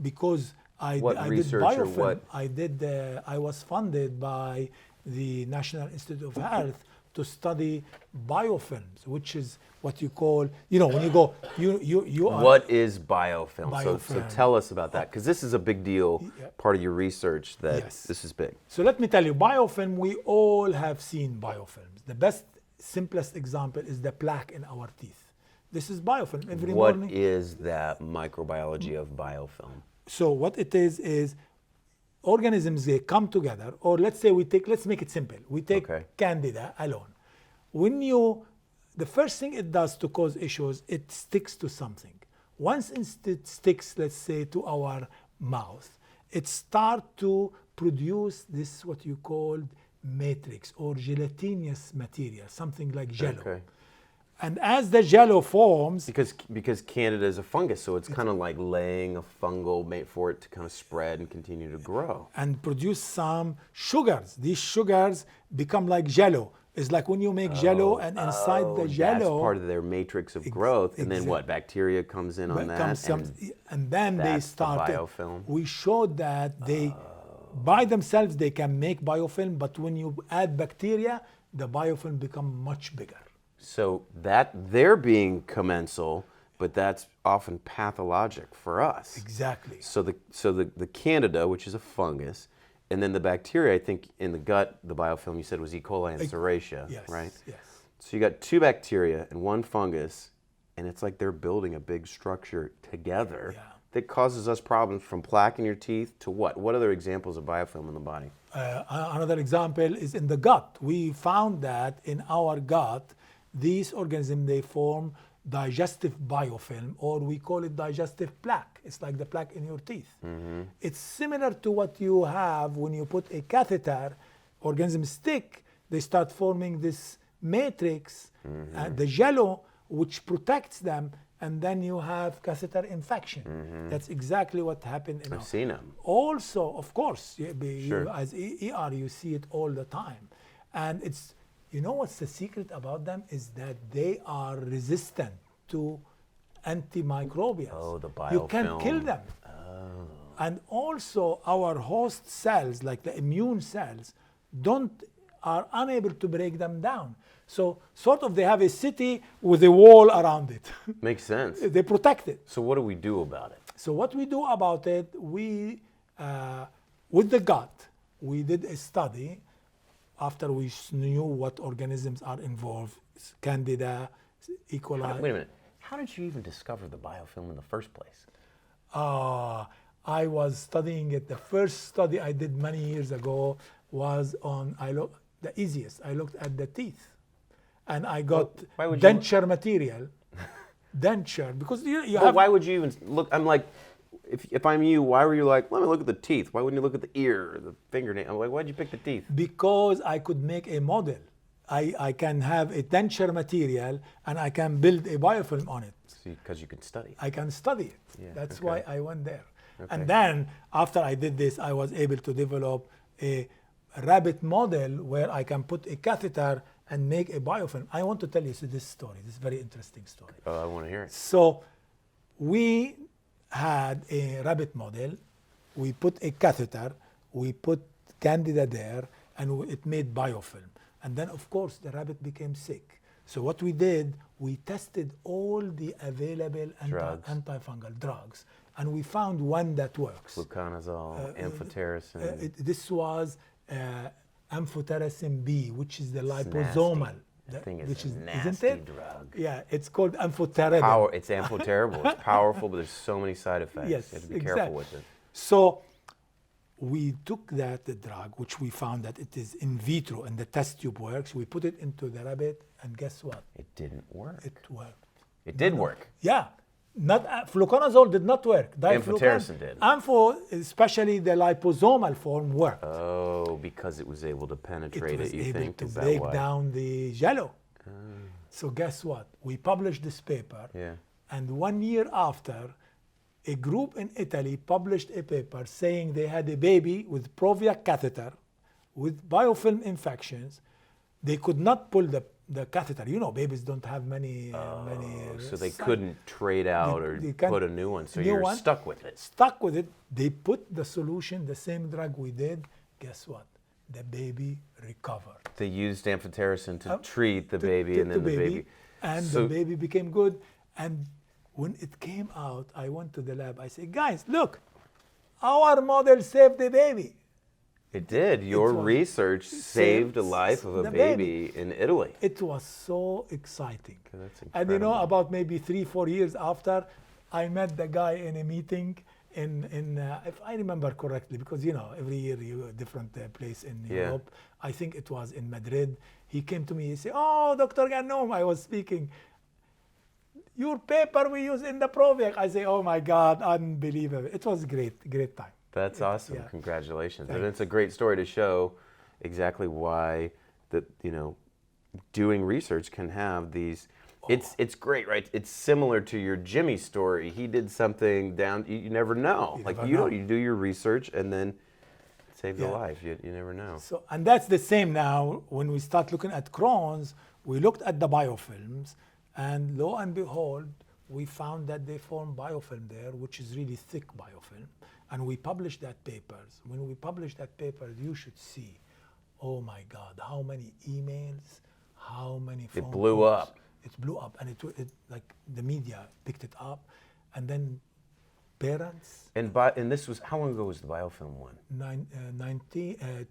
because I What did research or biofilm. what? I was funded by the National Institute of Health to study biofilms, which is what you call, when you go, you are. What is biofilm? So Biofilm. tell us about that, because this is a big deal, Yeah. part of your research, that Yes. this is big. So let me tell you, biofilm, we all have seen biofilms. The best, simplest example is the plaque in our teeth. This is biofilm. Every What morning. is that microbiology of biofilm? So what it is organisms, they come together, or let's make it simple. We take Okay. candida alone. The first thing it does to cause issues, it sticks to something. Once it sticks, let's say, to our mouth, it starts to produce this, what you call matrix or gelatinous material, something like jello. Okay. And as the jello forms, Because Candida is a fungus, so it's kind of like laying a fungal mate for it to kind of spread and continue to grow. and produce some sugars. These sugars become like jello. It's like when you make jello, and inside the jello, That's part of their matrix of growth, and then what? exact- Bacteria comes in on that, and then they that's the started. biofilm. We showed that they, by themselves, they can make biofilm, but when you add bacteria, the biofilm become much bigger. So that they're being commensal, but that's often pathologic for us. Exactly. So the Candida, which is a fungus, and then the bacteria, I think in the gut, the biofilm you said was E. coli and Serratia, Yes. right? Yes. So you got two bacteria and one fungus, and it's like they're building a big structure together Yeah. that causes us problems, from plaque in your teeth to what? What other examples of biofilm in the body? Another example is in the gut. We found that in our gut, these organisms, they form digestive biofilm, or we call it digestive plaque. It's like the plaque in your teeth. It's similar to what you have when you put a catheter, organisms stick, they start forming this matrix, the jello, which protects them, and then you have catheter infection. That's exactly what happened in I've seen them. Also, of course, Sure. as ER, you see it all the time. And it's, what's the secret about them is that they are resistant to antimicrobials. Oh, the You can't biofilm. kill them. And also our host cells, like the immune cells, are unable to break them down. So sort of they have a city with a wall around it. Makes sense. They protect it. So what do we do about it? So what we do about it, we, with the gut, we did a study after we knew what organisms are involved, Candida, E. coli. Wait a minute. How did you even discover the biofilm in the first place? I was studying it. The first study I did many years ago was the easiest. I looked at the teeth, and I got why would you- denture material. Denture, because you But have. why would you even look? I'm like, if I'm you, why were you like, let me look at the teeth? Why wouldn't you look at the ear, or the fingernail? I'm like, why'd you pick the teeth? Because I could make a model. I can have a denture material, and I can build a biofilm on it. Because you can study. I can study it. Yeah, That's okay. why I went there. Okay. And then after I did this, I was able to develop a rabbit model where I can put a catheter and make a biofilm. I want to tell you this story. This is a very interesting story. Oh, I want to hear it. So we had a rabbit model. We put a catheter. We put candida there, and it made biofilm. And then, of course, the rabbit became sick. So what we did, we tested all the available antifungal drugs, and we found one that works. Fluconazole, amphotericin. This was amphotericin B, which is the It's liposomal. nasty. That thing is a isn't nasty it? drug. Yeah, it's called amphotericin. It's amphoterrible. It's powerful, but there's so many side effects. Yes, You have to be careful with it. So we took that drug, which we found that it is in vitro and the test tube works. We put it into the rabbit, and guess what? It didn't work. It worked. It did work. Yeah. Not fluconazole did not work. Amphotericin did. Especially the liposomal form, worked. Oh, because it was able to penetrate was it, you able think? to Is that break why? down the jello. So guess what? We published this paper, Yeah. and 1 year after, a group in Italy published a paper saying they had a baby with Provia catheter with biofilm infections. They could not pull the the catheter. You know, babies don't have many. So they si- couldn't trade out or they can't- put a new one, so new you're one. stuck with it. Stuck with it. They put the solution, the same drug we did. Guess what? The baby recovered. They used amphotericin to treat the baby, To and then the baby. and So- the baby became good. And when it came out, I went to the lab. I said, guys, look, our model saved the baby. It did. Your was- research saved the life of a the baby in Italy. It was so exciting. That's And you know, incredible. about maybe 3-4 years after, I met the guy in a meeting in if I remember correctly, because you know, every year you a different place in Yeah. Europe. I think it was in Madrid. He came to me. He said, "Oh, Dr. Ghannoum," I was speaking. "Your paper we use in the project." I say, "Oh my God, unbelievable!" It was great time. That's awesome. yeah. Congratulations. Thank And it's a great story to show exactly why doing research can have these. It's great, right? It's similar to your Jimmy story. He did something down. You never know. You Like never you know. don't. You do your research and then save the Yeah. life. You never know. So, and that's the same now when we start looking at Crohn's. We looked at the biofilms, and lo and behold, we found that they form biofilm there, which is really thick biofilm. And we published that papers. When we published that paper, you should see, oh my God, how many emails, how many phone blew calls. up. It blew up, and it like the media picked it up, and then parents. And this was how long ago was the biofilm one?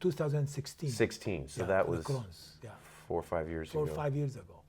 2016. 16. So Yeah, that for the was Crohn's, yeah. 4 or 5 years 4 or ago. 5 years ago.